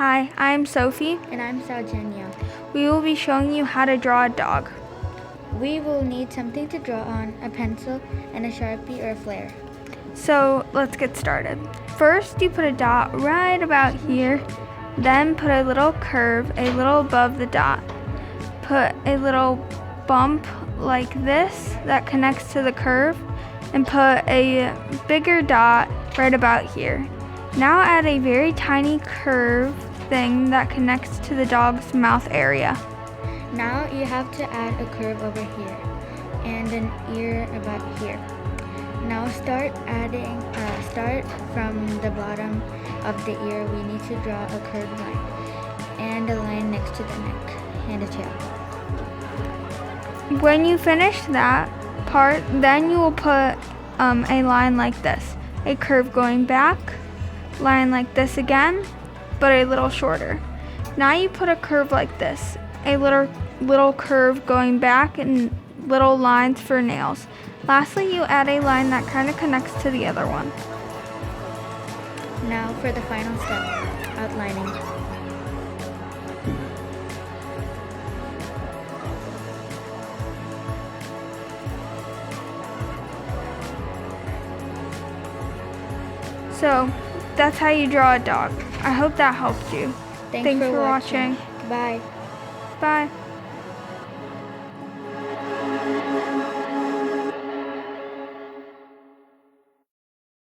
Hi, I'm Sophie. And I'm Saujanya. We will be showing you how to draw a dog. We will need something to draw on, a pencil, and a Sharpie or a flare. So let's get started. First, you put a dot right about here, then put a little curve a little above the dot. Put a little bump like this that connects to the curve, and put a bigger dot right about here. Now add a very tiny curve thing that connects to the dog's mouth area. Now you have to add a curve over here and an ear about here. Now start from the bottom of the ear. We need to draw a curved line and a line next to the neck and the tail. When you finish that part, then you will put a line like this, a curve going back, line like this again, but a little shorter. Now you put a curve like this, a little curve going back and little lines for nails. Lastly, you add a line that kind of connects to the other one. Now for the final step, outlining. So that's how you draw a dog. I hope that helped you. Thanks for watching. Bye. Bye.